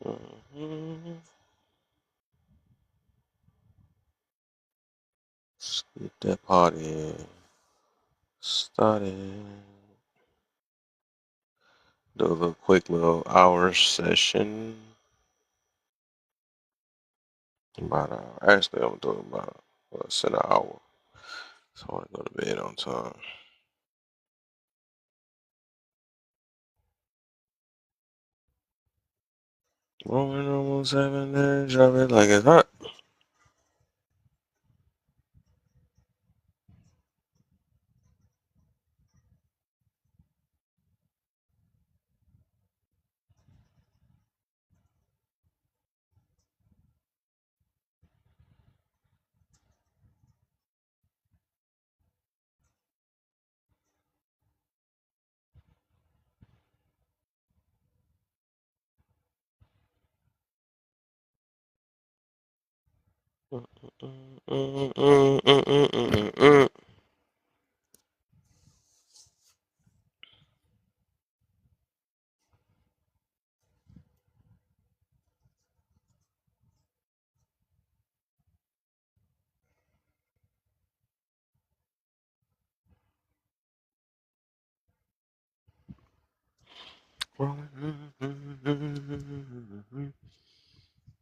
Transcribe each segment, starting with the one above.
Mhm. Let's get that party started. Do a little quick little hour session. About actually, I'm doing about less than an hour. So I want to go to bed on time. Rolling almost 7 days, drop it like it's hot.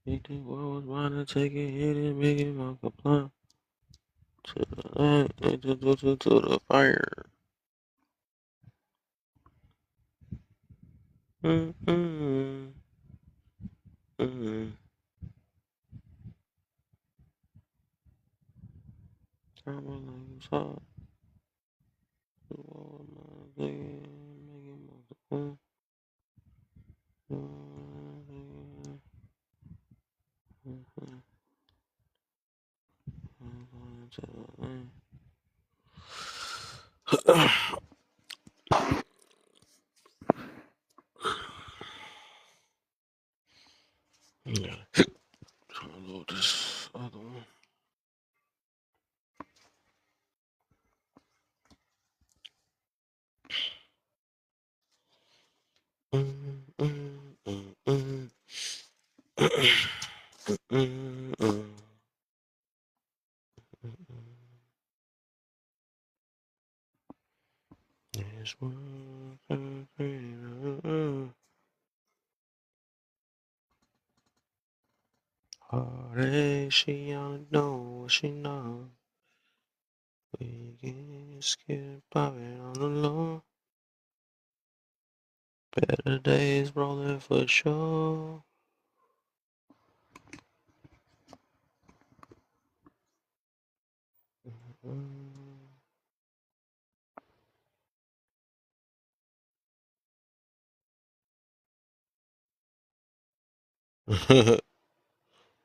He think world was wanna take a hit and make it multiply to the light, to the fire. Mm-mm, mm-mm. I'm like it's hot. The world was wanna take it and make it multiply. Yeah, trying to load this other one. This one, heartache, she don't know what she know. We get scared popping on the low. Better days rolling for sure.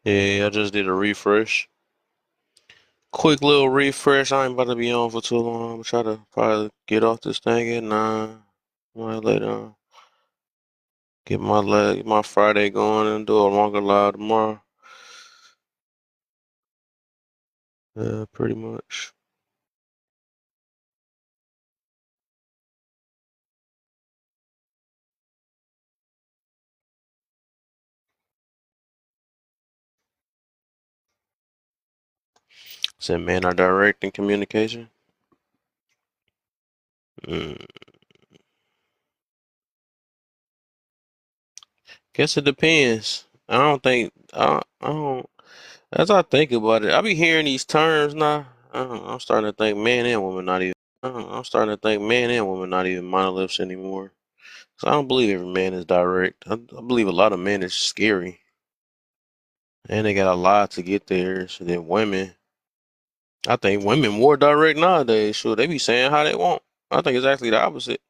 Yeah, I just did a refresh. Quick little refresh. I ain't about to be on for too long. I'm try to probably get off this thing at 9. Might later get my Friday going and do a longer live tomorrow. Pretty much. Said men are direct in communication. Mm, guess it depends. I don't. As I think about it, I be hearing these terms now. I'm starting to think men and women not even. I'm starting to think men and women not even monoliths anymore. 'Cause I don't believe every man is direct. I believe a lot of men is scary, and they got a lot to get there. So then women, I think women more direct nowadays. Sure, they be saying how they want. I think it's actually the opposite.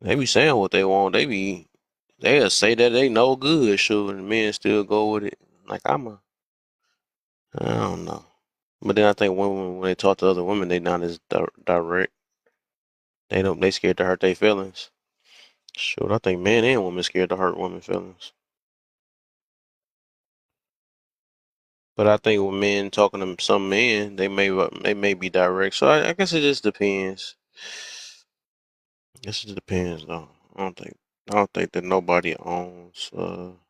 They be saying what they want. They'll say that they know good, sure, and men still go with it. Like I don't know. But then I think women, when they talk to other women, they not as direct. They scared to hurt their feelings. Sure, I think men and women scared to hurt women's feelings. But I think with men talking to some men, they may be direct. So I guess it just depends. I guess it just depends though. I don't think I don't think that nobody owns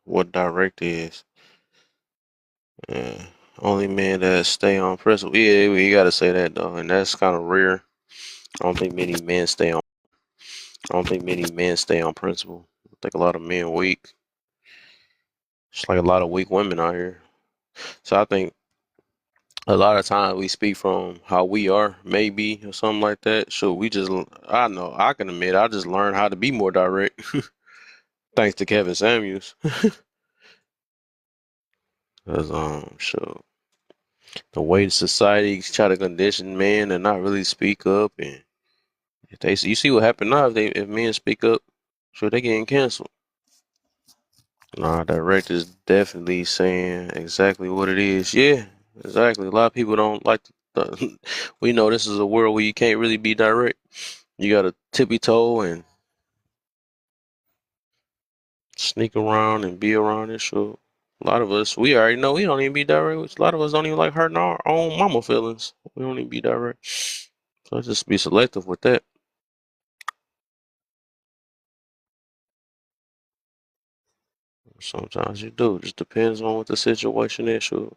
what direct is. Yeah. Only men that stay on principle. Yeah, we gotta say that though, and that's kind of rare. I don't think many men stay on. I don't think many men stay on principle. I think a lot of men weak. It's like a lot of weak women out here. So I think a lot of times we speak from how we are, maybe or something like that. So we just, I know, I can admit, I just learned how to be more direct, thanks to Kevin Samuels. Cause so the way society try to condition men to not really speak up, and if they, you see what happened now, if men speak up, so they getting canceled. Nah, direct is definitely saying exactly what it is. Yeah, exactly. A lot of people don't like to, we know this is a world where you can't really be direct. You gotta tippy toe and sneak around and be around it. So a lot of us, we already know we don't even be direct. A lot of us don't even like hurting our own mama feelings. We don't even be direct. So just be selective with that. Sometimes you do. It just depends on what the situation is. So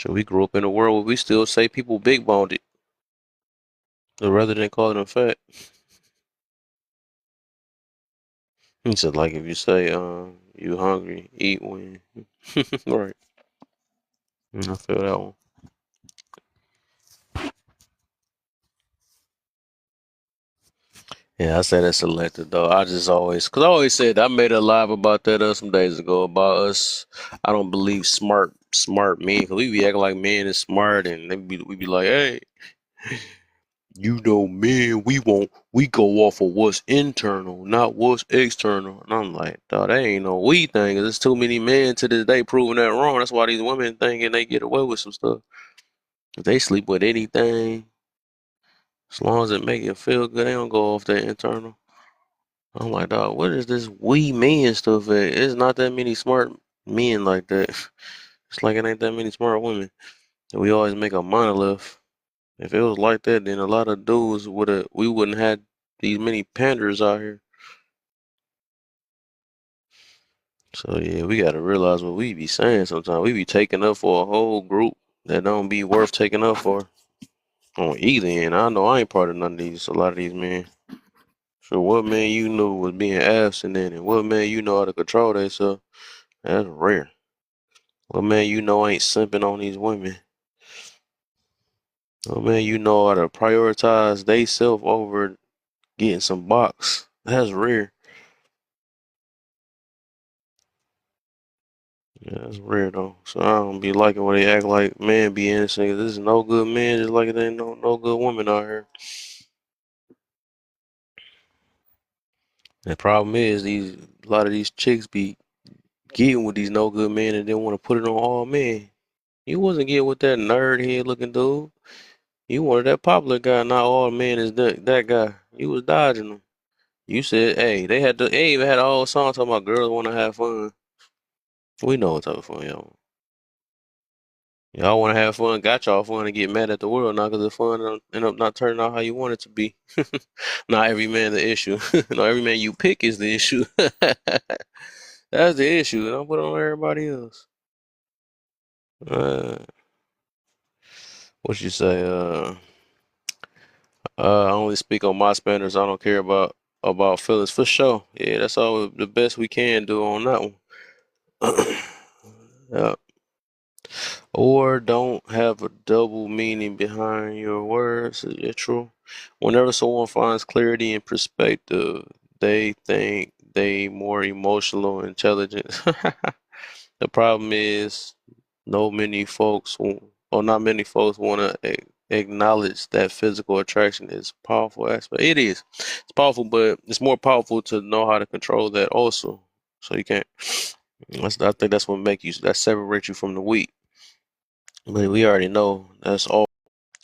we grew up in a world where we still say people big boned it, rather than calling them fat. He said, like if you say, you hungry, eat when. Right. I feel that one. Yeah, I say that's selective though. I just always, cause I always said I made a live about that some days ago about us. I don't believe smart men. Cause we be acting like men is smart, and we be like, hey, men, we go off of what's internal, not what's external. And I'm like, dog, that ain't no we thing. There's too many men to this day proving that wrong. That's why these women thinking they get away with some stuff. If they sleep with anything, as long as it make you feel good, they don't go off that internal. I'm like, dog, what is this we men stuff at? It's not that many smart men like that. It's like it ain't that many smart women. And we always make a monolith. If it was like that, then a lot of dudes we wouldn't have these many panders out here. So yeah, we gotta realize what we be saying sometimes. We be taking up for a whole group that don't be worth taking up for on either end. I know I ain't part of none of these, a lot of these men. So what man you knew was being absent in it? What man you know how to control themselves? That's rare. What man you know ain't simping on these women? What man you know how to prioritize they self over getting some box? That's rare. Yeah, that's rare though. So I don't be liking when they act like man be innocent. 'Cause this is no good man, just like there ain't no good woman out here. The problem is a lot of these chicks be getting with these no good men and then want to put it on all men. You wasn't getting with that nerd head looking dude. You wanted that popular guy. Not all men is that guy. You was dodging them. You said, hey, they even had a whole song talking about girls want to have fun. We know what type of fun y'all want. Y'all want to have fun, got y'all fun and get mad at the world now because the fun don't end up not turning out how you want it to be. Not every man the issue. No, every man you pick is the issue. That's the issue. Don't put it on everybody else. Uh, what you say? I only speak on my standards. I don't care about feelings for sure. Yeah, that's all the best we can do on that one. Yeah. Or don't have a double meaning behind your words. Is it true? Whenever someone finds clarity and perspective, they think they more emotional intelligent. The problem is, no many folks, or not many folks, want to acknowledge that physical attraction is a powerful aspect. It is. It's powerful, but it's more powerful to know how to control that also. So you can't. I think that's what that separates you from the weak. But we already know that's all.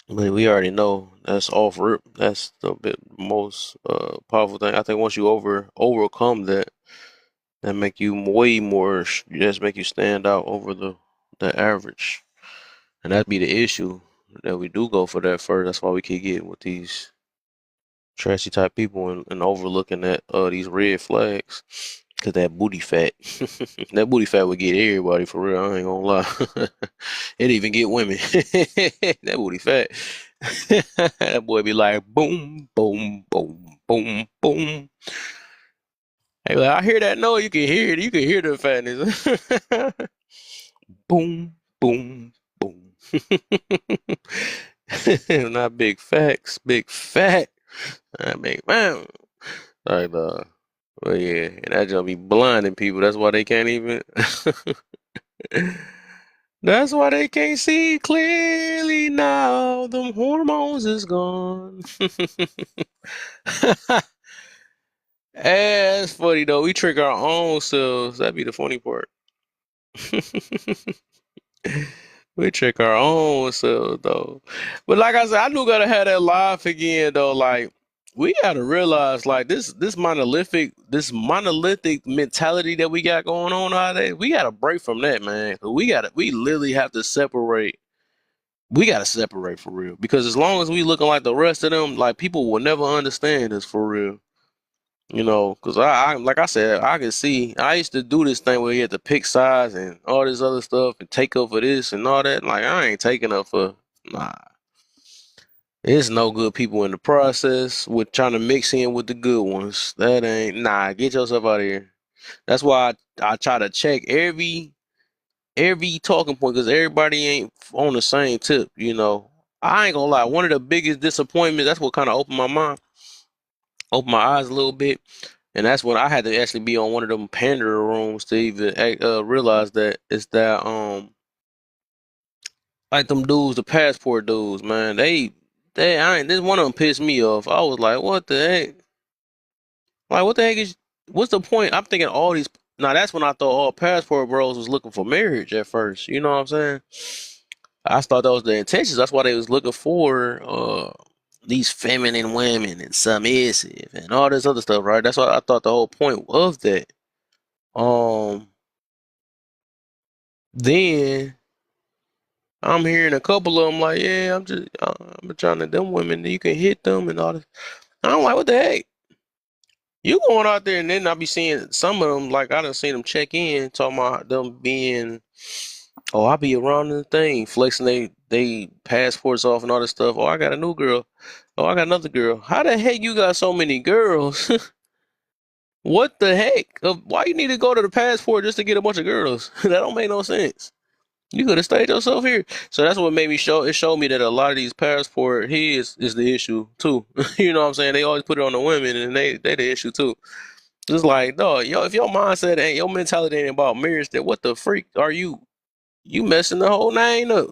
But we already know that's off rip. That's the most powerful thing. I think once you overcome that, that make you way more. Just make you stand out over the average, and that'd be the issue that we do go for that first. That's why we keep getting with these trashy type people and overlooking that these red flags. Cause that booty fat, that booty fat would get everybody for real. I ain't gonna lie. It even get women. That booty fat. That boy be like boom, boom, boom, boom, boom. Hey, like, I hear that noise. You can hear it. You can hear the fatness. Boom, boom, boom. Not big facts, big fat. Not big man. Like well yeah, and that just be blinding people. That's why they can't even. That's why they can't see clearly now. Them hormones is gone. That's funny though. We trick our own selves. That'd be the funny part. We trick our own selves though. But like I said, I do gotta have that life again though. Like we gotta realize like this monolithic mentality that we got going on nowadays, we gotta break from that, man. 'Cause we literally have to separate. We gotta separate for real. Because as long as we looking like the rest of them, like people will never understand us for real. You know, because I like I said, I can see. I used to do this thing where you had to pick sides and all this other stuff and take up for this and all that. Like I ain't taking up for nah. It's no good people in the process with trying to mix in with the good ones. That ain't nah. Get yourself out of here. That's why I try to check every talking point because everybody ain't on the same tip. You know, I ain't gonna lie. One of the biggest disappointments. That's what kind of opened my mind, opened my eyes a little bit. And that's when I had to actually be on one of them Pandora rooms to even realize that it's that like them dudes, the passport dudes, man. They I ain't this one of them pissed me off. I was like, what the heck? Like what the heck is what's the point? I'm thinking all these now that's when I thought all passport bros was looking for marriage at first. You know what I'm saying? I thought that was the intentions. That's why they was looking for these feminine women and submissive and all this other stuff, right? That's what I thought the whole point of that. Um Then I'm hearing a couple of them like, yeah, I'm trying to them women, you can hit them and all this. I'm like, what the heck? You going out there and then I be seeing some of them, like I done seen them check in, talking about them being, oh, I be around the thing, flexing they passports off and all this stuff. Oh, I got a new girl. Oh, I got another girl. How the heck you got so many girls? What the heck? Why you need to go to the passport just to get a bunch of girls? That don't make no sense. You could have stayed yourself here. So that's what made me show. It showed me that a lot of these passport heads is the issue too. You know what I'm saying? They always put it on the women, and they the issue too. It's like, no, yo, if your mindset ain't your mentality ain't about marriage, then what the freak are you? You messing the whole name up.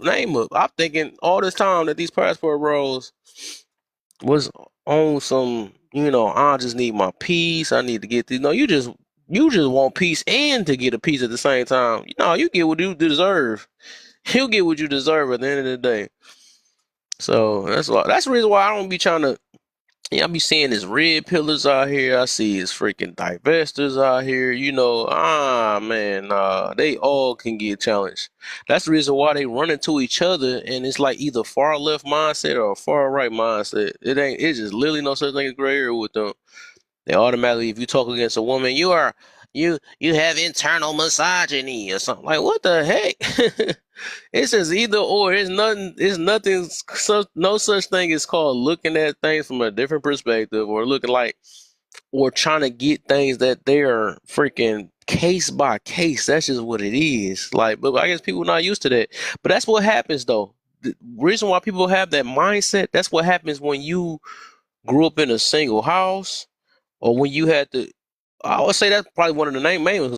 I'm thinking all this time that these passport roles was on some. You know, I just need my peace. I need to get these. No, you just want peace and to get a peace at the same time. No, you get what you deserve. He'll get what you deserve at the end of the day. So that's the reason why I don't be trying to. Yeah, I be seeing these red pillars out here. I see his freaking divestors out here. You know, man, they all can get challenged. That's the reason why they run into each other, and it's like either far left mindset or a far right mindset. It ain't. It's just literally no such thing as gray area with them. They automatically, if you talk against a woman, you have internal misogyny or something. Like what the heck? It's just either or. It's nothing. It's nothing. No such thing is called looking at things from a different perspective, or looking like, or trying to get things that they are freaking case by case. That's just what it is. Like, but I guess people are not used to that. But that's what happens though. The reason why people have that mindset. That's what happens when you grew up in a single house, or when you had to. I would say that's probably one of the main ones.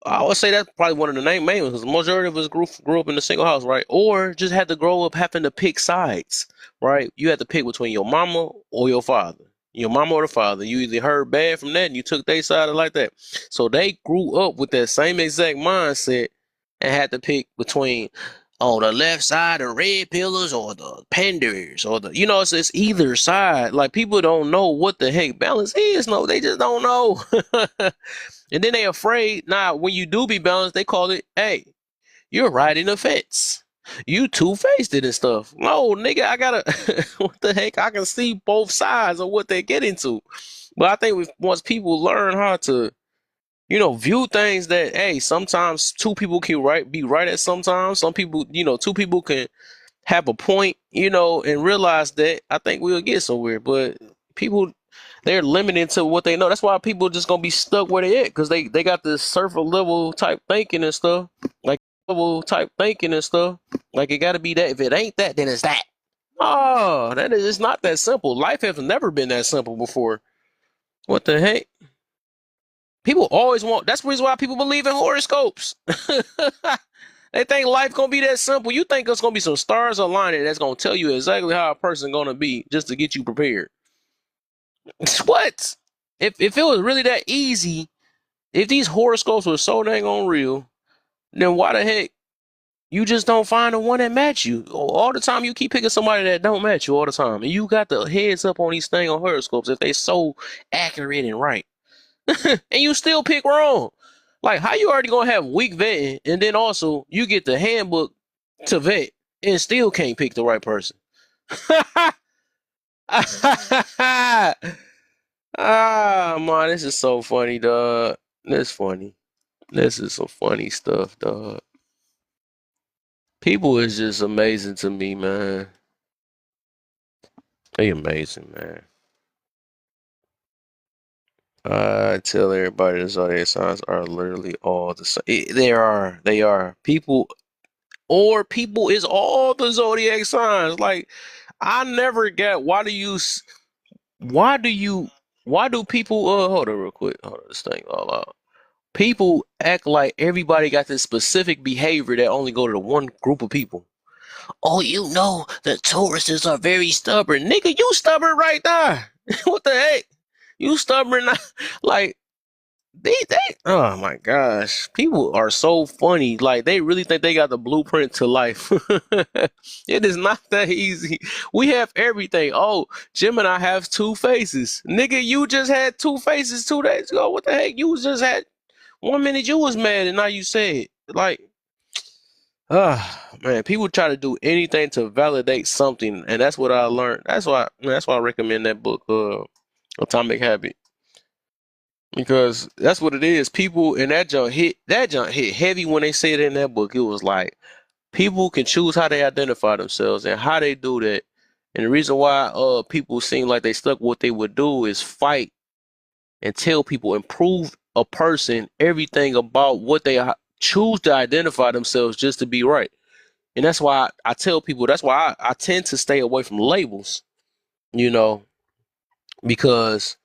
I would say that's probably one of the main ones because the majority of us grew up in a single house, right? Or just had to grow up having to pick sides, right? You had to pick between your mama or your father. Your mama or the father. You either heard bad from that and you took their side or like that. So they grew up with that same exact mindset and had to pick between on the left side the red pillars or the penders or the it's either side. Like people don't know what the heck balance is. No, they just don't know. And then they afraid. Now, when you do be balanced, they call it, hey, you're riding a fence. You two-faced it and stuff. No, nigga, I gotta what the heck? I can see both sides of what they get into. But I think once people learn how to, view things that, hey, sometimes two people can be right at sometimes. Some people, two people can have a point, and realize that, I think we'll get somewhere. But people, they're limited to what they know. That's why people just gonna be stuck where they at, because they got this surface level type thinking and stuff. Like level type thinking and stuff. Like it gotta be that. If it ain't that, then it's that. Oh, that is, it's not that simple. Life has never been that simple before. What the heck? People always want. That's the reason why people believe in horoscopes. They think life gonna be that simple. You think it's gonna be some stars aligning that's gonna tell you exactly how a person gonna be just to get you prepared. What? If it was really that easy, if these horoscopes were so dang on real, then why the heck you just don't find the one that match you? All the time you keep picking somebody that don't match you all the time. And you got the heads up on these thing on horoscopes if they so accurate and right. And you still pick wrong. Like, how you already gonna have weak vetting, and then also you get the handbook to vet and still can't pick the right person? Ah, man, this is so funny, dog. This funny. This is some funny stuff, dog. People is just amazing to me, man. They amazing, man. I tell everybody the zodiac signs are literally all the same. They are. They are. People is all the zodiac signs. Like, I never get why do you why do people hold on real quick. Hold on, this thing all out. People act like everybody got this specific behavior that only go to one group of people. Oh, the Tauruses are very stubborn. Nigga, you stubborn right there. What the heck? You stubborn. Like, they oh my gosh, people are so funny. Like, they really think they got the blueprint to life. It is not that easy. We have everything. Oh, Gemini has two faces. Nigga, you just had two faces 2 days ago. What the heck? You just had 1 minute you was mad and now you said, like, man, people try to do anything to validate something, and that's what I learned. That's why I recommend that book, Atomic Habit. Because that's what it is. People, and that junk hit heavy when they said it in that book. It was like, people can choose how they identify themselves and how they do that. And the reason why people seem like they stuck what they would do is fight and tell people and prove a person everything about what they choose to identify themselves just to be right. And that's why I tell people, that's why I tend to stay away from labels, you know, because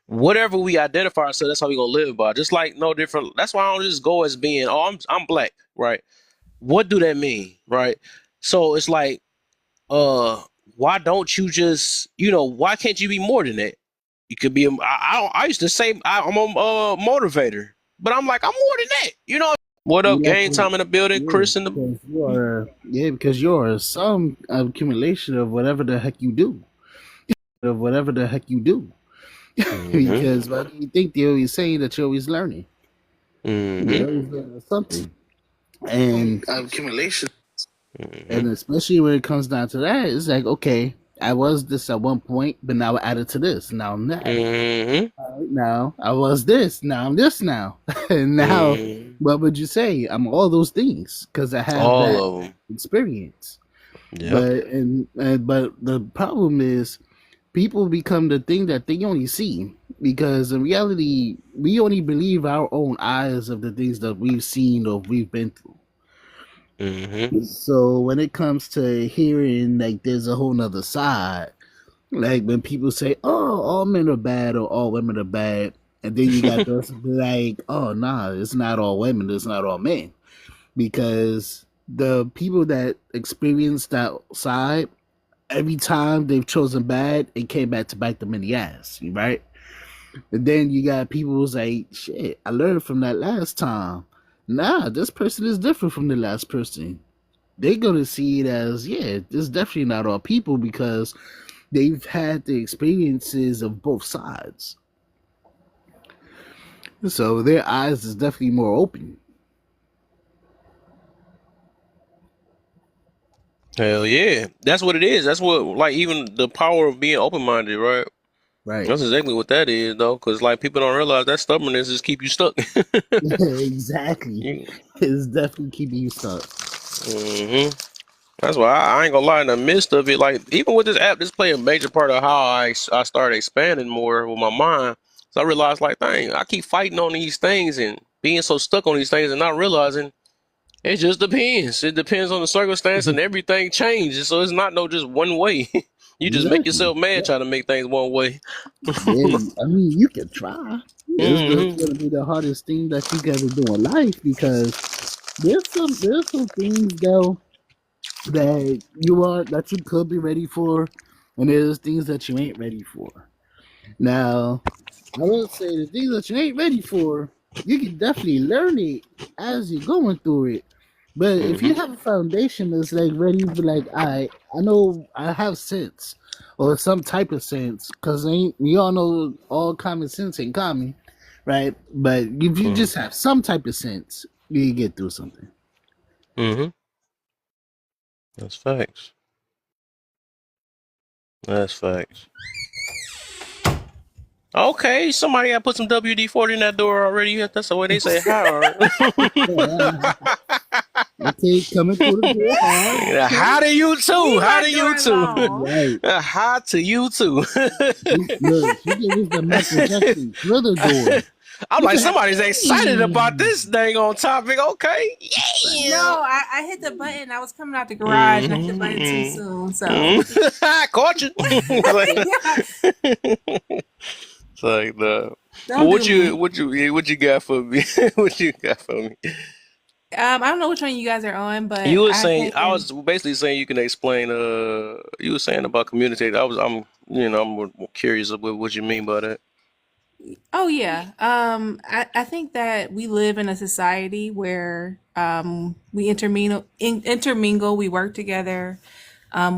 whatever we identify ourselves, that's how we gonna live by. Just like no different. That's why I don't just go as being, oh, I'm black, right? What do that mean, right? So it's like, uh, why don't you just, why can't you be more than that? You could be. I used to say I'm a motivator, but I'm like, I'm more than that. What up, Yeah, gang? Time in the building, yeah, Chris in the. because you're some accumulation of whatever the heck you do, Mm-hmm. because why do you think they're always saying that you're always learning? You're Mm-hmm. always learning something, and Accumulation. and especially when it comes down to that, it's like, okay, I was this at one point, but now I added to this. Now I'm that. Mm-hmm. Now I was this. Now I'm this. Now, and now, Mm-hmm. what would you say? I'm all those things because I have All that of them. experience. Yep. But the problem is people become the thing that they only see, because in reality we only believe our own eyes of the things that we've seen or we've been through. Mm-hmm. So when it comes to hearing like there's a whole nother side, like when people say, oh, all men are bad or all women are bad, and then you got those like, oh nah, it's not all women, it's not all men, because the people that experience that side, every time they've chosen bad, it came back to bite them in the ass, right? And then you got people who's like, shit, I learned from that last time. Nah, this person is different from the last person. They're gonna see it as, yeah, this is definitely not all people because they've had the experiences of both sides. So their eyes is definitely more open. Hell yeah, that's what it is. That's what like even the power of being open minded, right? Right. That's exactly what that is, though, because like people don't realize that stubbornness just keep you stuck. Exactly. It's definitely keeping you stuck. Hmm. That's why I ain't gonna lie. In the midst of it, like even with this app, this play a major part of how I started expanding more with my mind. So I realized, like, dang, I keep fighting on these things and being so stuck on these things and not realizing it just depends. It depends on the circumstance and everything changes. So it's not no just one way. You just make Exactly. yourself mad trying to make things one way. Yeah, I mean, you can try. It's just Hmm. gonna be the hardest thing that you can ever do in life because there's some things though that you could be ready for, and there's things that you ain't ready for. Now, I will say the things that you ain't ready for, you can definitely learn it as you're going through it. But if you Hmm. have a foundation that's like ready to be like, I know I have sense or some type of sense, because we all know all common sense ain't common, right? But if you Hmm. just have some type of sense, you can get through something. Hmm. That's facts. That's facts. Okay, somebody got put some WD-40 in that door already. That's the way they say hi. All Okay, coming through the door hard. right. Okay, Hi to you too. Leave Hi my to you door too. alone. right. Hi to you too. Look, she gave us the Michael Jackson Thriller door. I'm like, somebody's excited about Hey! this dang on topic. Okay. No, Yeah. I hit the button. I was coming out the garage and I hit the button too Mm-hmm. soon. So Mm-hmm. Caught you. It's yeah, like the. don't do me. What you got for me? What you got for me? I don't know which one you guys are on, but You were I've saying I been. was basically saying you can explain. You were saying about communicating. I'm more curious about what you mean by that. Oh yeah. I think that we live in a society where we intermingle, we work together.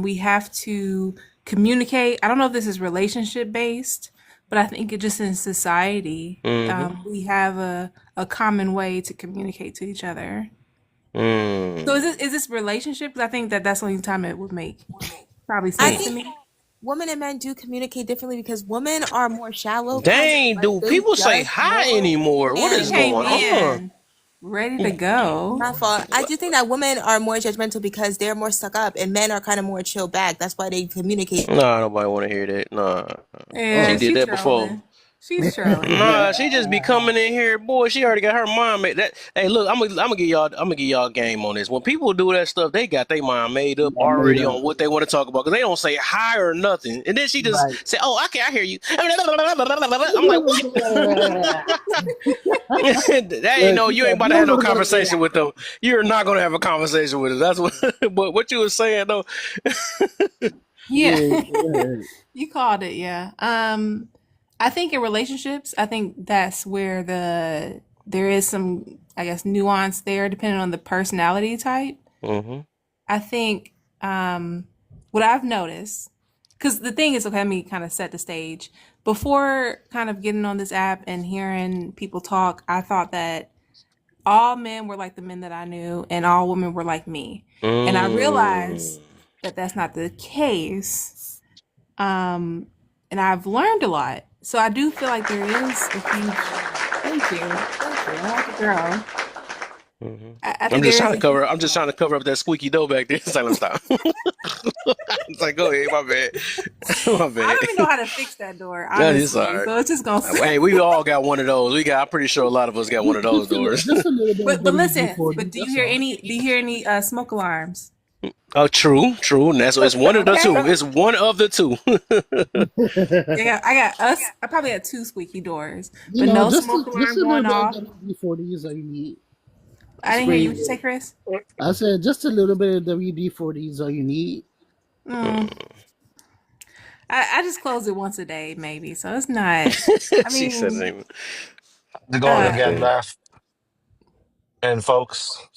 We have to communicate. I don't know if this is relationship based, but I think it just in society, Mm-hmm. we have a common way to communicate to each other. So Mm. is this relationship? Because I think that that's the only time it would make probably I sense to Mm. think me. women and men do communicate differently because women are more shallow kind of Dang, like do they people say judge hi more anymore? What He is and came going on? in ready to go. my fault. I do think that women are more judgmental because they're more stuck up and men are kind of more chill back. That's why they communicate. Nah, nobody want to hear that. Nah, she Yeah, Oh. did she that before. trolling. She's trolling. Nah, she just be coming in here, boy. She already got her mind made. That hey, look, I'm gonna give y'all game on this. When people do that stuff, they got their mind made up I made already up. on what they want to talk about because they don't say hi or nothing, and then she just Right. say, "Oh, okay, I hear you." I'm like, what? That ain't Look, no. she You ain't said, about to have no conversation with them. You're not gonna have a conversation with them. That's what. But what you were saying though. Yeah, yeah, yeah. you called it. Yeah. I think in relationships, I think that's where there is some, I guess, nuance there, depending on the personality type. Mm-hmm. I think what I've noticed, because the thing is, okay, let me kind of set the stage. Before kind of getting on this app and hearing people talk, I thought that all men were like the men that I knew, and all women were like me. And I Mm. realized that that's not the case. Um, and I've learned a lot. So I do feel like there is a huge. Thank you, thank you. I like a girl. Hmm. I think there is a huge. I'm just trying to cover up that squeaky door back there. It's like, let me stop. It's like, go ahead, my bad, my I bad. don't even know how to fix that door, That is honestly. alright. So it's just gonna. Hey, we all got one of those. I'm pretty sure a lot of us got one of those doors. Just a little bit of But WD listen. 40. But do you That's hear all. any? Do you hear any smoke alarms? Oh, true, true. And that's it's one of the Okay. two. It's one of the two. Yeah, I got us. I probably had two squeaky doors, You but know, no just smoke a, just alarm a little going bit of off. WD 40 is all you need. I didn't hear Spray you. What you say, it. Chris? I said just a little bit of WD 40 is all you need. Mm, I just close it once a day, maybe. So it's not. I She said, mean, "Name." How's it going uh, again, Okay. Left and folks?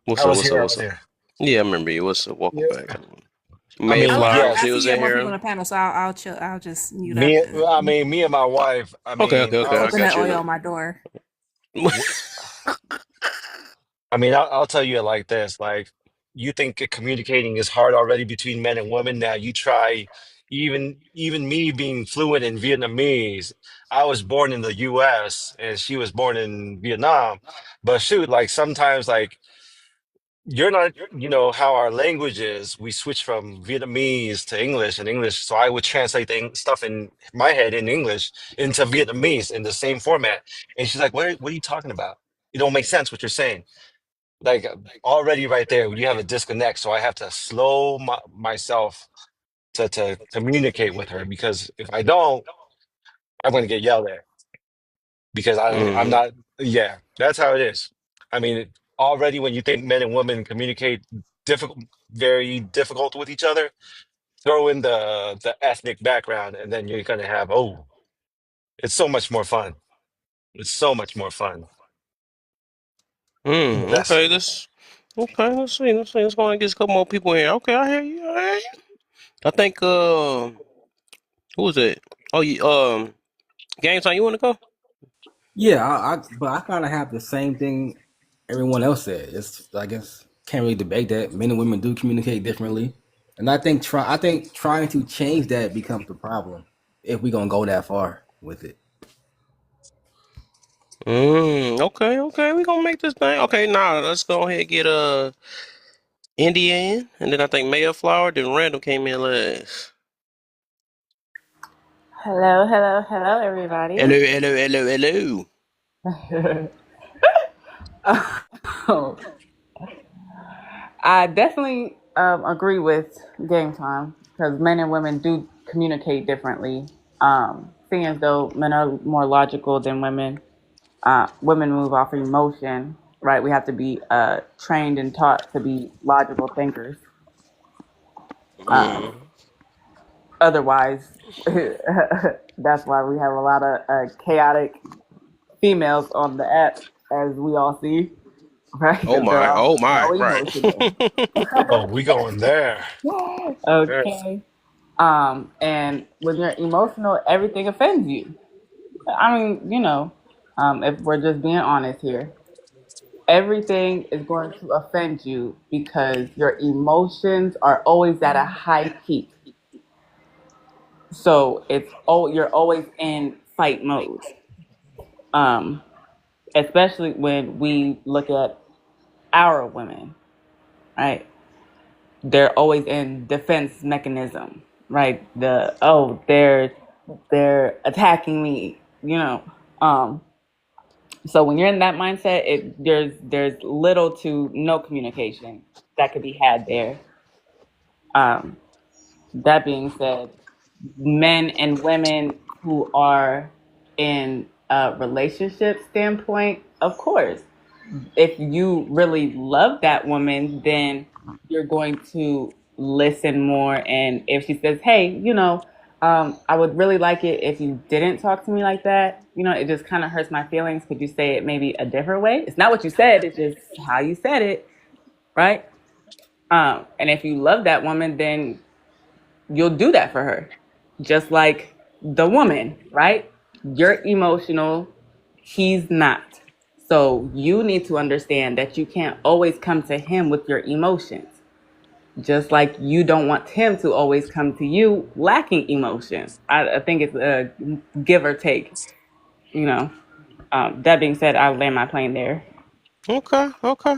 What's I up? was What's up? here What's up? earlier. Yeah, I rember you. What's up? Welcome Yeah. back. I mean, Mayflower, I she yes, see was you have in more people on here. the panel, so I'll chill. I'll just mute up me. and I mean, me and my wife. Okay, okay, okay. I coconut got oil you. on my door. W- I mean, I'll tell you it like this: like, you think communicating is hard already between men and women. Now you try, even me being fluent in Vietnamese. I was born in the U.S. and she was born in Vietnam, but shoot, like sometimes like you're not, how our language is. We switch from Vietnamese to English and English. So I would translate stuff in my head in English into Vietnamese in the same format. And she's like, what are you talking about? It don't make sense what you're saying. Like already right there, you have a disconnect. So I have to slow myself to communicate with her because if I don't, I'm going to get yelled at because I'm Mm. not, yeah, that's how it is. I mean, already when you think men and women communicate difficult, very difficult with each other, throw in the ethnic background, and then you're gonna have, oh, it's so much more fun. It's so much more fun. That's Okay. Let's see. Let's go and get a couple more people in here. Okay, I hear you. I hear you. I think who was it? Oh, you Game Time. You want to go? Yeah, but I kind of have the same thing everyone else said. It's I guess can't really debate that men and women do communicate differently, and I think trying to change that becomes the problem if we gonna go that far with it. Okay. We gonna make this thing. Okay, now let's go ahead and get Indian, and then I think Mayflower. Then Randall came in last. Hello, hello, hello, everybody. Hello. Oh, I definitely agree with Game Time because men and women do communicate differently. Seeing as though men are more logical than women, women move off of emotion, right? We have to be trained and taught to be logical thinkers. Um, Mm. Otherwise, that's why we have a lot of chaotic females on the app, as we all see, right? Oh Because they're my. Oh my. all Right. emotional. oh, we going there. Yes. Okay. And when you're emotional, everything offends you. I mean, if we're just being honest here, everything is going to offend you because your emotions are always at a high peak. So you're always in fight mode. Um, Especially when we look at our women, right? They're always in defense mechanism, right? They're attacking me, you know. Um, so when you're in that mindset, there's little to no communication that could be had there. Um, that being said, men and women who are in a relationship standpoint, of course, if you really love that woman, then you're going to listen more. And if she says, hey, I would really like it if you didn't talk to me like that. It just kind of hurts my feelings. Could you say it maybe a different way? It's not what you said, it's just how you said it, right? And if you love that woman, then you'll do that for her. Just like the woman, right? You're emotional, he's not. So you need to understand that you can't always come to him with your emotions. Just like you don't want him to always come to you lacking emotion. I think it's a give or take, you know. That being said, I'll land my plane there. Okay.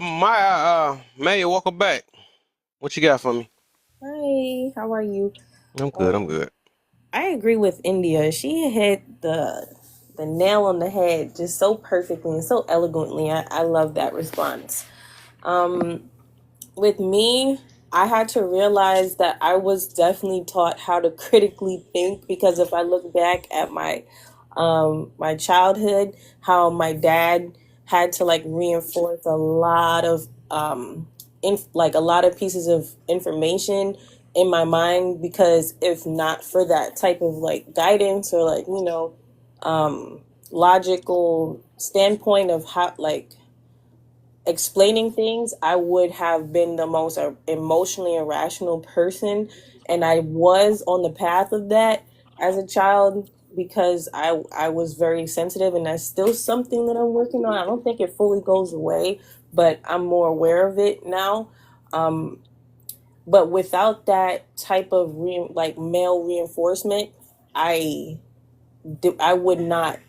My May, welcome back. What you got for me? Hi, how are you? I'm good. I'm Um, good. I agree with India. She hit the nail on the head just so perfectly and so eloquently. I love that response. Um, with me, I had to realize that I was definitely taught how to critically think because if I look back at my childhood, how my dad had to like reinforce a lot of like a lot of pieces of information in my mind because if not for that type of like guidance or like um logical standpoint of how like explaining things, I would have been the most emotionally irrational person. And I was on the path of that as a child. because I was very sensitive, and that's still something that I'm working on. I don't think it fully goes away, but I'm more aware of it now. Um, but without that type of like male reinforcement, I I would not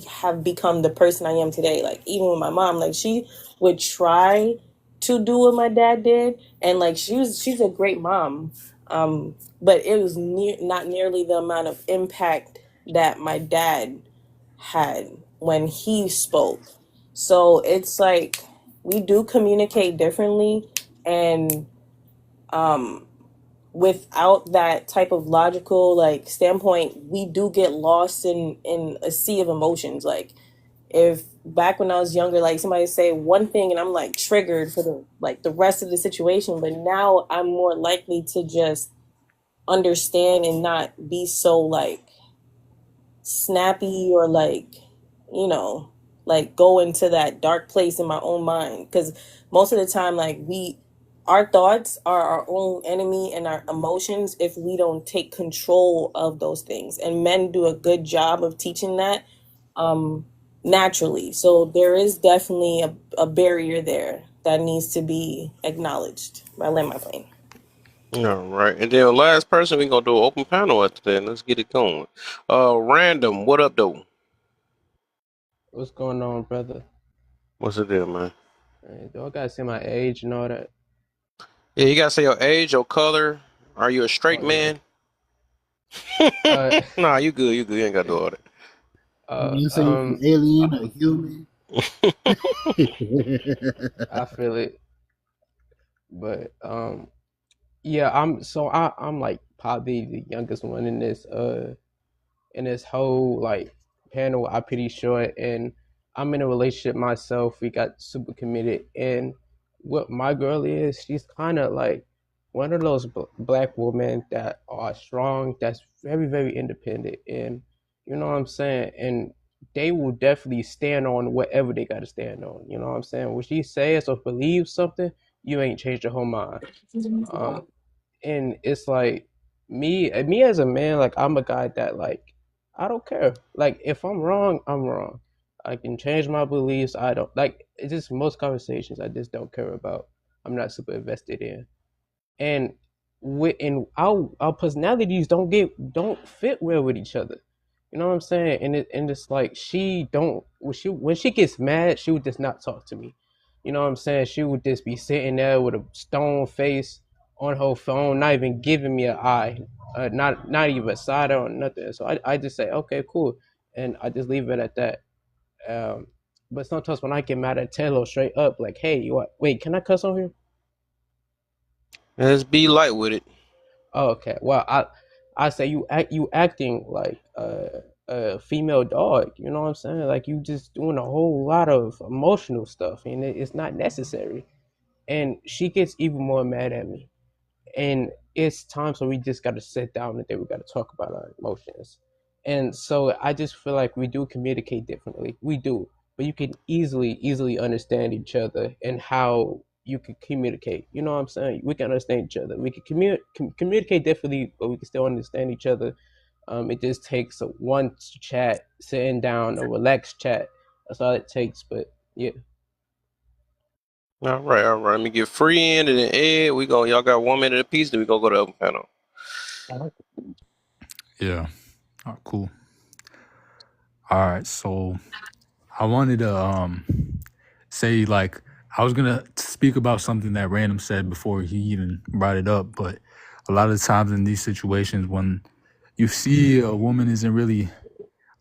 have become the person I am today. Like even with my mom, like she would try to do what my dad did, and like she's a great mom, but it was not nearly the amount of impact that my dad had when he spoke. So it's like we do communicate differently, and um without that type of logical like standpoint, we do get lost in a sea of emotions. Like if back when I was younger, like somebody say one thing and I'm like triggered for the rest of the situation, but now I'm more likely to just understand and not be so like snappy or like, you know, like go into that dark place in my own mind. Because most of the time, like our thoughts are our own enemy, and our emotions if we don't take control of those things. And men do a good job of teaching that naturally. So there is definitely a barrier there that needs to be acknowledged. I land my plane. All right, and then last person, we gonna do an open panel after that. Let's get it going. Random, what up, though? What's going on, brother? What's the deal, man? Hey, do I gotta say my age and all that? Yeah, you gotta say your age, your color. Are you a straight Oh yeah. man? Nah, you good. You good. You ain't gotta do all that. You say you're an alien or human? I feel it, but yeah, I'm like probably the youngest one in this whole like panel. I'm pretty sure, and I'm in a relationship myself. We got super committed, and what my girl is, she's kind of like one of those black women that are strong, that's very very independent, and you know what I'm saying, and they will definitely stand on whatever they got to stand on. You know what I'm saying? When she says or believes something, you ain't changed your whole mind. And it's like me as a man, like I'm a guy that like I don't care. Like if I'm wrong, I'm wrong. I can change my beliefs. I don't like it's just most conversations I just don't care about. I'm not super invested in. And our personalities don't fit well with each other. You know what I'm saying? And it's like she don't when she gets mad, she would just not talk to me. You know what I'm saying? She would just be sitting there with a stone face on her phone, not even giving me an eye, not even a side or nothing. So I just say okay, cool, and I just leave it at that. Um, but sometimes when I get mad, I tell her straight up like, hey, you what? Wait, can I cuss on here? Let's be light with it. Oh, okay. Well, I say you acting like a female dog. You know what I'm saying? Like you just doing a whole lot of emotional stuff, and it's not necessary. And she gets even more mad at me. And it's times where we just got to sit down and then we got to talk about our emotions. And so I just feel like we do communicate differently. We do, but you can easily understand each other and how you can communicate. You know what I'm saying? We can understand each other. We can communicate differently, but we can still understand each other. It just takes one chat, sitting down, a relaxed chat. That's all it takes. But yeah. All right. Let me get free in and then Ed. Y'all got 1 minute apiece. Then we gonna go to the open panel. Yeah. Oh, cool. All right. So I wanted to say like I was gonna speak about something that Random said before he even brought it up, but a lot of times in these situations when you see a woman isn't really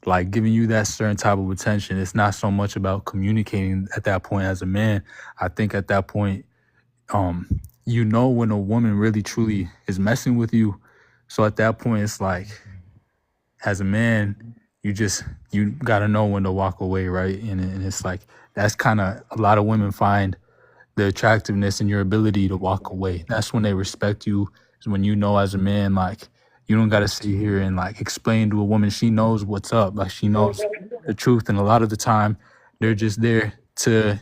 like giving you that certain type of attention, it's not so much about communicating at that point as a man. I think at that point, you know when a woman really truly is messing with you. So at that point, it's like, as a man, you gotta know when to walk away, right? And it's like that's kind of a lot of women find the attractiveness in your ability to walk away. That's when they respect you. Is when you know as a man, like you don't gotta sit here and like explain to a woman. She knows what's up. Like she knows the truth. And a lot of the time, they're just there to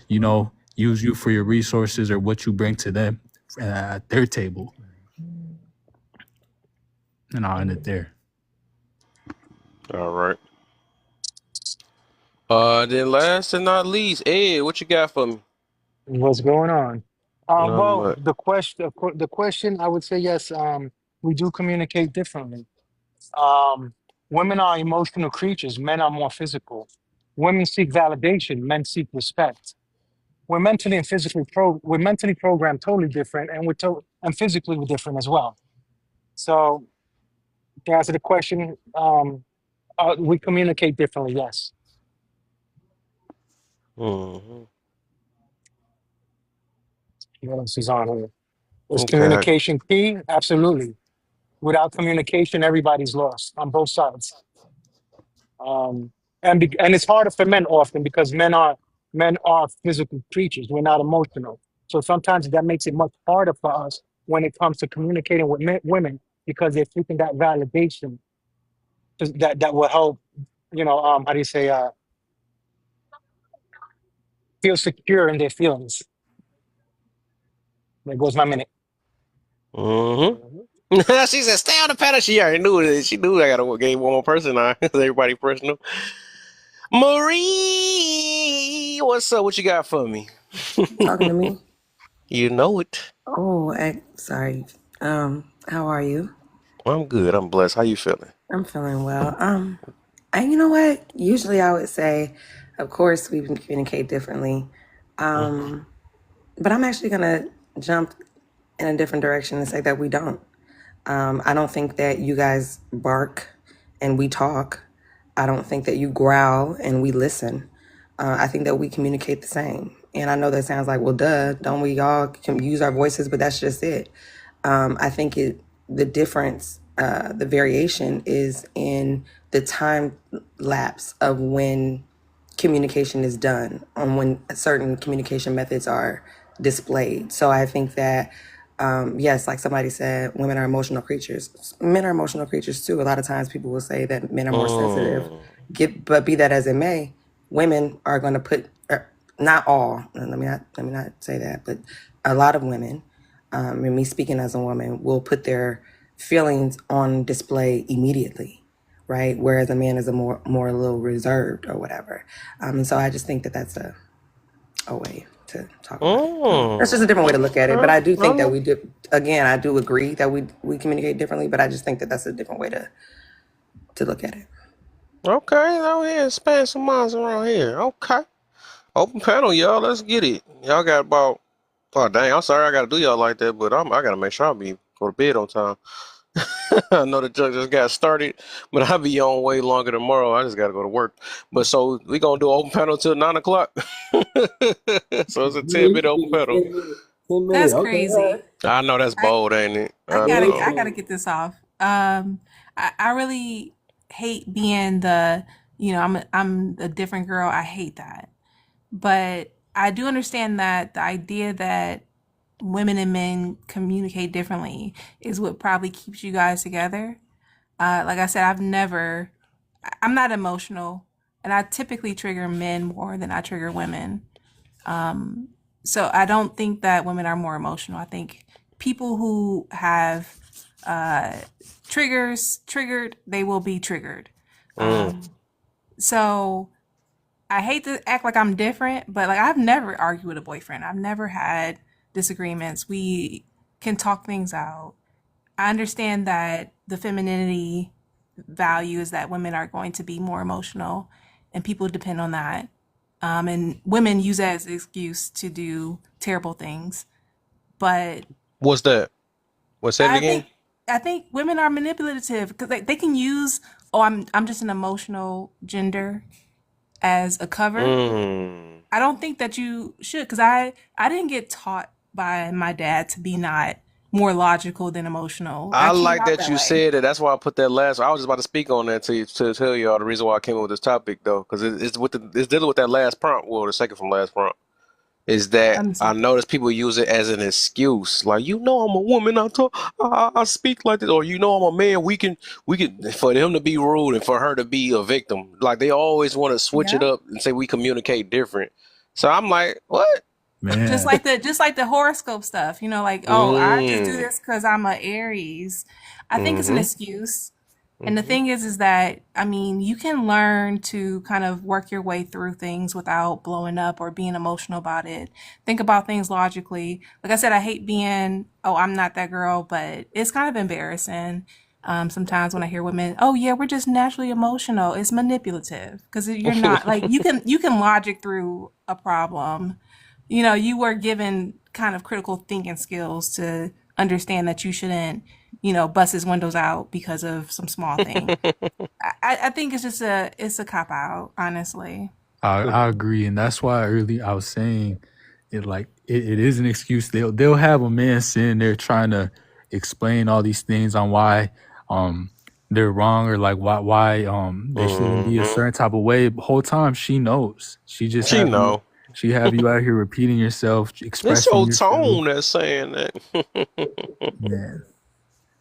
use you for your resources or what you bring to them at their table. And I'll end it there. All right. Then last and not least, Ed, what you got for me? What's going on? Not Well, much. the question, I would say yes. We do communicate differently. Um, Women are emotional creatures. Men are more physical. Women seek validation. Men seek respect. We're mentally programmed totally different, and and physically we're different as well. So to answer the question, we communicate differently. Yes. Hmm. What else is on here? Is Okay. communication key? Absolutely. Without communication, everybody's lost on both sides. And it's harder for men often because men are physical creatures. We're not emotional, so sometimes that makes it much harder for us when it comes to communicating with women because they're seeking that validation that will help. How do you say? Feel secure in their feelings. There goes my minute. Hmm. She said, "Stay on the panel." She already knew it. She knew I gotta get one more person on. Everybody personal. Marie, what's up? What you got for me? Talking to me? You know it. Oh, sorry. How are you? I'm good. I'm blessed. How you feeling? I'm feeling well. And you know what? Usually I would say, of course, we can communicate differently. Um, but I'm actually gonna jump in a different direction and say that we don't. I don't think that you guys bark and we talk. I don't think that you growl and we listen. I think that we communicate the same. And I know that sounds like, well, duh, don't we all can use our voices? But that's just it. I think the difference, the variation is in the time lapse of when communication is done, on when certain communication methods are displayed. So I think that, yes, like somebody said, women are emotional creatures. Men are emotional creatures too. A lot of times people will say that men are more sensitive. Mm. But be that as it may, women are going to put, not all, let me not say that, but a lot of women, and me speaking as a woman, will put their feelings on display immediately, right? Whereas a man is a little reserved or whatever. And so I just think that that's a way to talk about it. That's just a different way to look at it. But I do think that we do. Again, I do agree that we communicate differently. But I just think that that's a different way to look at it. Okay, out here, span some minds around here. Okay. Open panel, y'all. Let's get it. Y'all got about. Oh dang! I'm sorry I gotta do y'all like that, but I gotta make sure I be go to bed on time. I know the judge just got started, but I'll be on way longer tomorrow. I just gotta go to work. But so we gonna do open panel till 9 o'clock. So it's a 10-minute open panel. 10 minutes. That's Okay. All crazy. right. I know that's I bold, ain't it? I I gotta know. I gotta get this off. I really hate being the I'm a different girl. I hate that. But I do understand that the idea that women and men communicate differently is what probably keeps you guys together. Like I said, I'm not emotional, and I typically trigger men more than I trigger women. Um, so I don't think that women are more emotional. I think people who have uh, triggered, they will be triggered. Mm. So I hate to act like I'm different, but like I've never argued with a boyfriend. I've never had disagreements. We can talk things out. I understand that the femininity value is that women are going to be more emotional and people depend on that. And women use that as an excuse to do terrible things. But What's that? What said it I again? think I think women are manipulative because they can use, oh, I'm just an emotional gender as a cover. Mm. I don't think that you should, because I didn't get taught by my dad to be not more logical than emotional. I I came like out that that you way. said that. That's why I put that last. I was just about to speak on that to tell y'all the reason why I came up with this topic though, because it's dealing with that last prompt. Well, the second from last prompt is that Let me I see. notice people use it as an excuse, like I'm a woman, I speak like this, or I'm a man. We can for him to be rude and for her to be a victim. Like they always want to switch it Yeah. up and say we communicate different. So I'm like, what? Just Man. like the horoscope stuff, like, oh, I just do Mm. this because I'm a Aries. I think it's an Mm-hmm. excuse. And the Hmm. thing is that, I mean, you can learn to kind of work your way through things without blowing up or being emotional about it. Think about things logically. Like I said, I hate being, oh, I'm not that girl, but it's kind of embarrassing. Sometimes when I hear women, oh yeah, we're just naturally emotional. It's manipulative because you're not like you can logic through a problem. You know, you were given kind of critical thinking skills to understand that you shouldn't, bust his windows out because of some small thing. I think it's a cop out, honestly. I agree, and that's why earlier I was saying it like it is an excuse. They'll have a man sitting there trying to explain all these things on why um they're wrong or like why they shouldn't be a Hmm. certain type of way. The whole time she knows. She just She have you know. she have you out here repeating yourself, It's expressing your yourself. tone that's saying that. Yeah.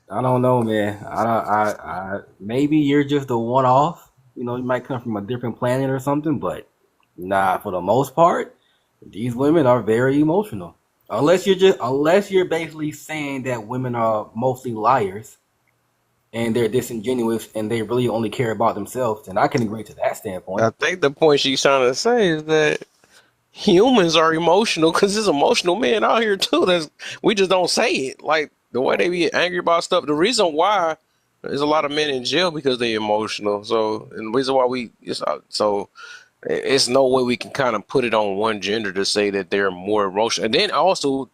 I don't know, man. I maybe you're just a one off. You know, you might come from a different planet or something, but nah, for the most part, these women are very emotional. Unless you're basically saying that women are mostly liars and they're disingenuous and they really only care about themselves, then I can agree to that I standpoint. think the point she's trying to say is that humans are emotional because there's emotional men out here too. That's we just don't say it. Like the way they be angry about stuff. The reason why there's a lot of men in jail because they're emotional. So and the reason why it's no way we can kind of put it on one gender to say that they're more emotional. And then also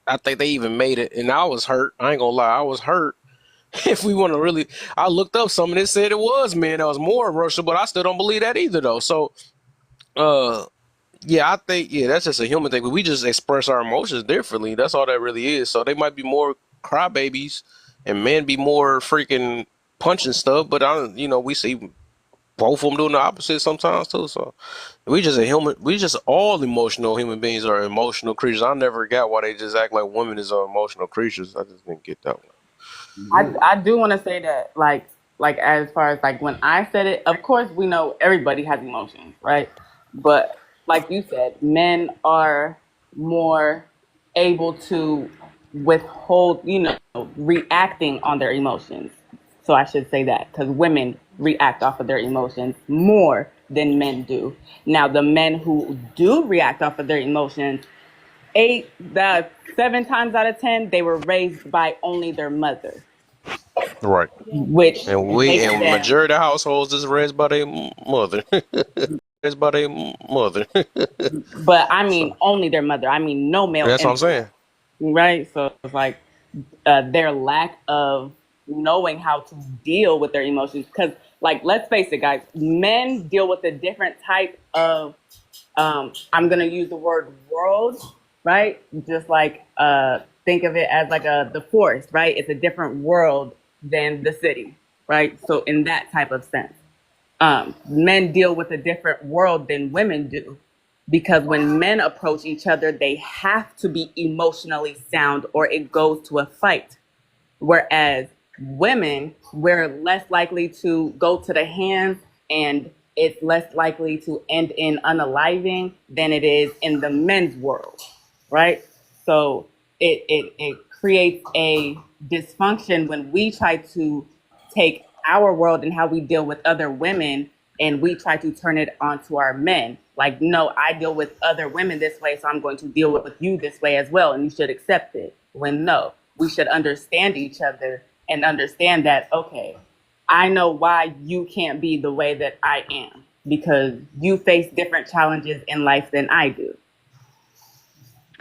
I think they even made it. And I was hurt. I ain't gonna lie. I was hurt. If we want to really, I looked up something that said it was men that was more emotional, but I still don't believe that either though. So. Uh, yeah, I think that's just a human thing. But we just express our emotions differently. That's all that really is. So they might be more crybabies, and men be more freaking punching stuff. But we see both of them doing the opposite sometimes too. So we just a human. We just all emotional human beings are emotional creatures. I never got why they just act like women is emotional creatures. I just didn't get that one. I do want to say that, like as far as like when I said it, of course we know everybody has emotions, right? But like you said, men are more able to withhold, reacting on their emotions. So I should say that because women react off of their emotions more than men do. Now, the men who do react off of their emotions, 7 times out of 10, they were raised by only their mother, Right. Yeah. which And we makes and them. majority of households is raised by their mother. Raised by their mother. But I mean, So only their mother. I mean, no male that's what I'm influence, saying. right? So it's like their lack of knowing how to deal with their emotions. Because, like, let's face it, guys, men deal with a different type of, I'm going to use the word world, right? Just like, think of it as like the forest, right? It's a different world than the city, right? So, in that type of sense. Men deal with a different world than women do because when men approach each other, they have to be emotionally sound or it goes to a fight. Whereas women, we're less likely to go to the hands and it's less likely to end in unaliving than it is in the men's world, right? So it creates a dysfunction when we try to take our world and how we deal with other women and we try to turn it onto our men. Like, no, I deal with other women this way, so I'm going to deal with you this way as well, and you should accept it. When no, we should understand each other and understand that, okay, I know why you can't be the way that I am because you face different challenges in life than I do.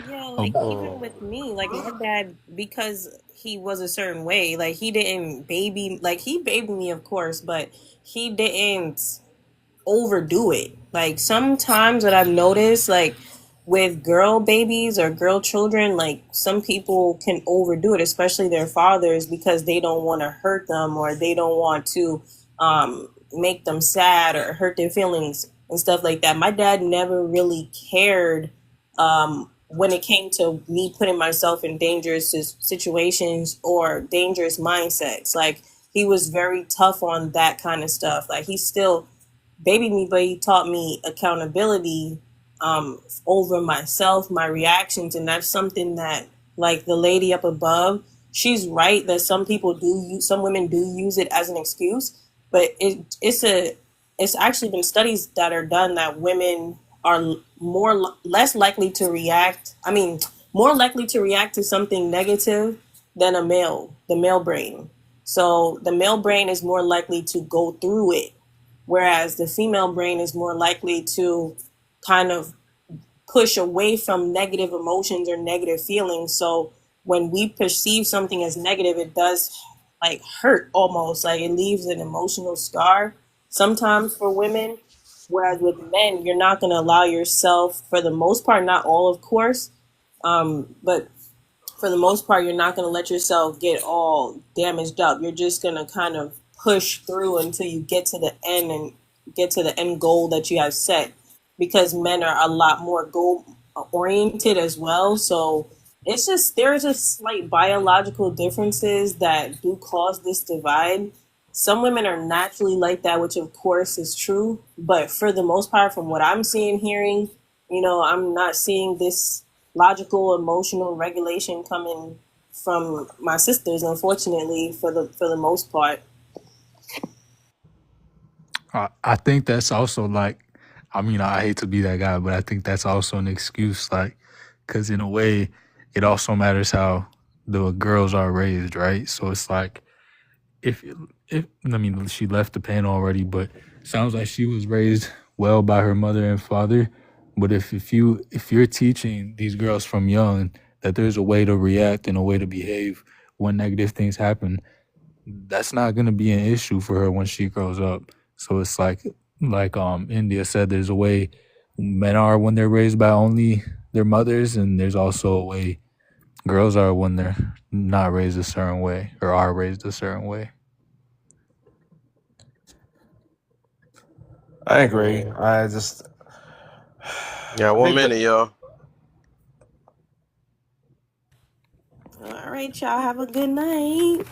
Yeah, Oh, like even Mm. with me, like my dad, because he was a certain way, like he didn't baby, like he babied me, of course, but he didn't overdo it. Like sometimes what I've noticed, like with girl babies or girl children, like some people can overdo it, especially their fathers, because they don't want to hurt them or they don't want to make them sad or hurt their feelings and stuff like that. My dad never really cared when it came to me putting myself in dangerous situations or dangerous mindsets. Like he was very tough on that kind of stuff. Like he still babied me, but he taught me accountability over myself, my reactions, and that's something that, like the lady up above, she's right that some people some women do use it as an excuse, but it's actually been studies that are done that women are less likely to react. I mean, more likely to react to something negative than the male brain. So the male brain is more likely to go through it, whereas the female brain is more likely to kind of push away from negative emotions or negative feelings. So when we perceive something as negative, it does like hurt almost, like it leaves an emotional scar sometimes for women. Whereas with men, you're not going to allow yourself, for the most part, not all, of course, but for the most part, you're not going to let yourself get all damaged up. You're just going to kind of push through until you get to the end and get to the end goal that you have set, because men are a lot more goal oriented as well. So it's just, there's just slight biological differences that do cause this divide. Some women are naturally like that, which of course is true. But for the most part, from what I'm seeing, hearing, I'm not seeing this logical, emotional regulation coming from my sisters, unfortunately, for the most part. I think that's also like, I mean, I hate to be that guy, but I think that's also an excuse, like, because in a way, it also matters how the girls are raised, right? So it's like, if I mean, she left the panel already, but sounds like she was raised well by her mother and father. But if you're teaching these girls from young that there's a way to react and a way to behave when negative things happen, that's not going to be an issue for her when she grows up. So it's like India said, there's a way men are when they're raised by only their mothers, and there's also a way girls are when they're not raised a certain way or are raised a certain way. I agree. I just Yeah, I 1 think minute, y'all. All right, y'all, have a good night.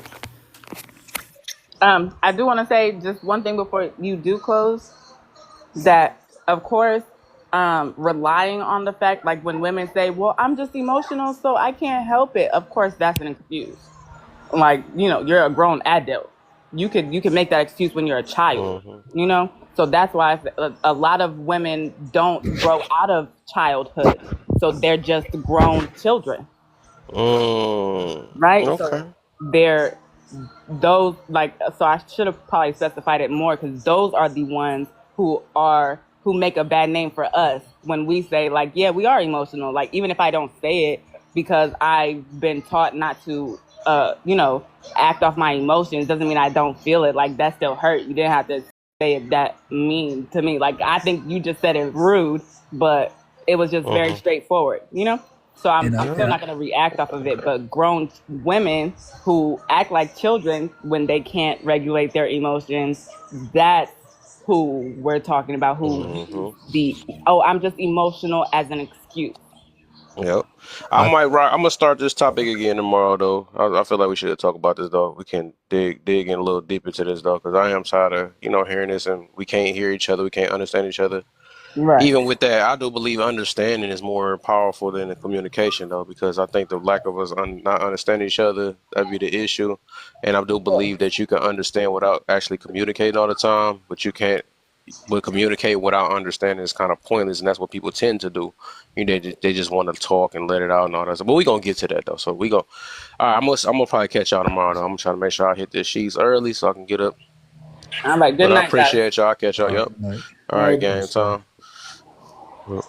I do want to say just one thing before you do close, that of course, relying on the fact, like when women say, well, I'm just emotional, so I can't help it. Of course, that's an excuse. Like, you're a grown adult. You could make that excuse when you're a child, So that's why a lot of women don't grow out of childhood. So they're just grown children, right? Okay. So they're those, like, so I should have probably specified it more, because those are the ones who make a bad name for us when we say, like, yeah, we are emotional. Like, even if I don't say it because I've been taught not to act off my emotions, doesn't mean I don't feel it. Like, that still hurt. You didn't have to say it that mean to me. Like, I think you just said it rude, but it was just very straightforward, So I'm still not going to react off of it. But grown women who act like children when they can't regulate their emotions, that's who we're talking about, who use I'm just emotional as an excuse. Yep. I'm gonna start this topic again tomorrow, though. I feel like we should talk about this, though. We can dig in a little deeper to this, though, because I am tired of hearing this, and we can't hear each other, we can't understand each other. Right. Even with that, I do believe understanding is more powerful than the communication, though, because I think the lack of us not understanding each other, that'd be the issue. And I do believe that you can understand without actually communicating all the time, but you can't. But communicate without understanding is kind of pointless, and that's what people tend to do. They just want to talk and let it out and all that stuff. But we're gonna get to that, though. So we go. All right, I'm gonna probably catch y'all tomorrow, though. I'm gonna try to make sure I hit this sheets early so I can get up. All right, good But night, I appreciate y'all. I'll catch y'all. Yep. Right. All right, game time. Yep.